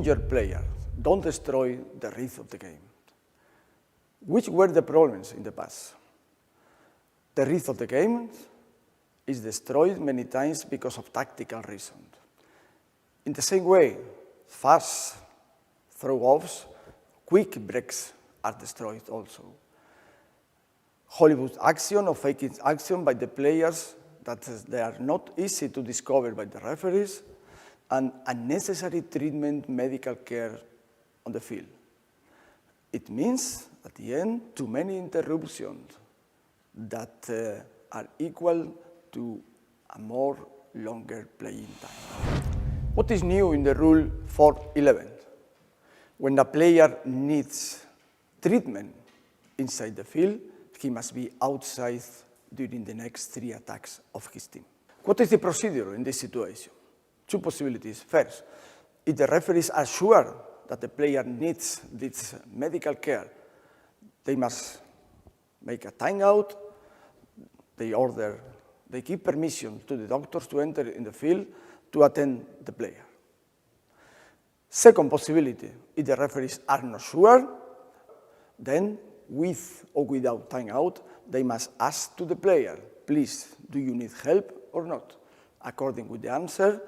injured player. Don't destroy the rhythm of the game. Which were the problems in the past? The rhythm of the game is destroyed many times because of tactical reasons. In the same way, fast throw-offs, quick breaks are destroyed also. Hollywood action or fake action by the players that they are not easy to discover by the referees, and unnecessary treatment, medical care on the field. It means, at the end, too many interruptions that are equal to a more longer playing time. What is new in the rule 411? When a player needs treatment inside the field, he must be outside during the next 3 attacks of his team. What is the procedure in this situation? 2 possibilities. First, if the referees are sure that the player needs this medical care, they must make a timeout. They give permission to the doctors to enter in the field to attend the player. Second possibility, if the referees are not sure, then with or without timeout, they must ask to the player, please, do you need help or not? According with the answer,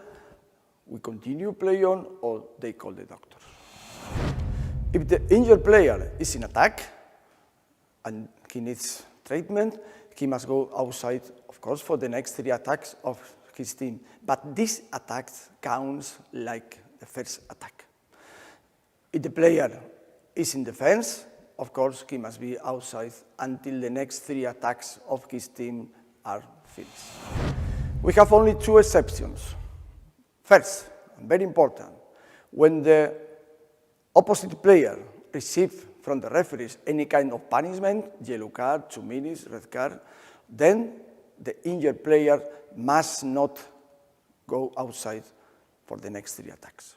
we continue play on or they call the doctor. If the injured player is in attack and he needs treatment, he must go outside, of course, for the next 3 attacks of his team. But this attack counts like the first attack. If the player is in defense, of course, he must be outside until the next 3 attacks of his team are finished. We have only 2 exceptions. First, very important, when the opposite player receives from the referees any kind of punishment, yellow card, 2 minutes, red card, then the injured player must not go outside for the next 3 attacks.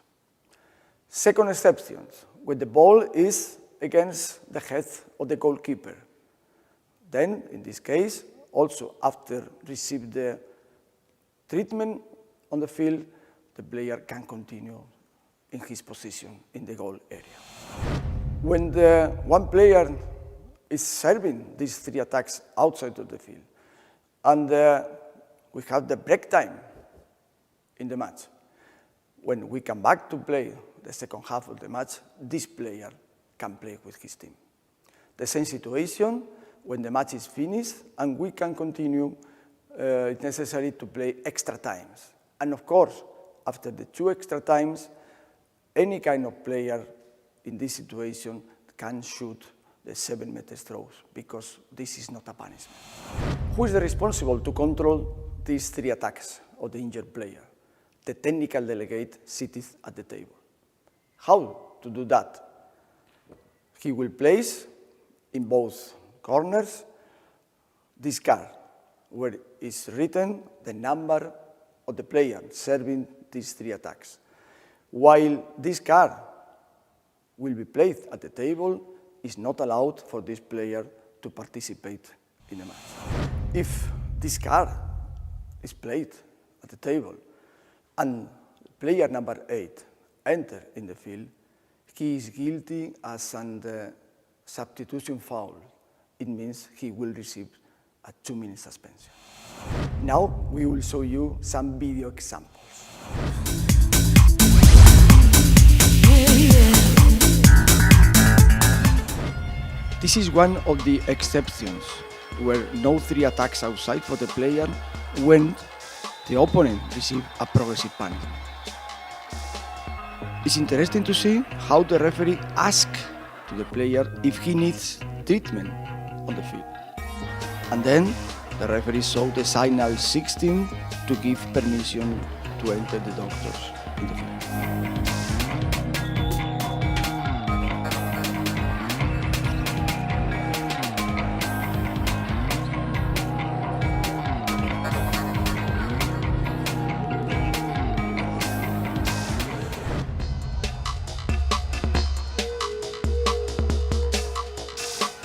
Second exception, when the ball is against the head of the goalkeeper. Then, in this case, also after receiving the treatment on the field, the player can continue in his position in the goal area. When the one player is serving these 3 attacks outside of the field, and we have the break time in the match, when we come back to play the second half of the match, this player can play with his team. The same situation when the match is finished and we can continue, it's necessary to play extra times. And of course, after the 2 extra times, any kind of player in this situation can shoot the 7-meter throws because this is not a punishment. Who is the responsible to control these 3 attacks of the injured player? The technical delegate sitteth at the table. How to do that? He will place in both corners this card where is written the number of the player serving these 3 attacks. While this card will be placed at the table, it's not allowed for this player to participate in the match. If this card is played at the table and player number 8 enters in the field, he is guilty as a substitution foul. It means he will receive a 2-minute suspension. Now we will show you some video examples. This is one of the exceptions where no 3 attacks outside for the player when the opponent receives a progressive punishment. It's interesting to see how the referee asks to the player if he needs treatment on the field. And then the referee shows the signal 16 to give permission to enter the doctors in the field.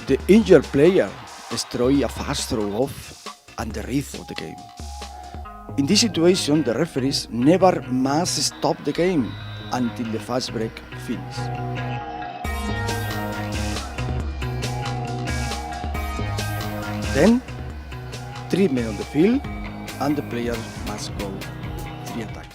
The injured player destroys a fast throw-off and the rhythm of the game. In this situation, the referees never must stop the game until the fast break finishes. Then, 3 men on the field and the player must go 3 attacks.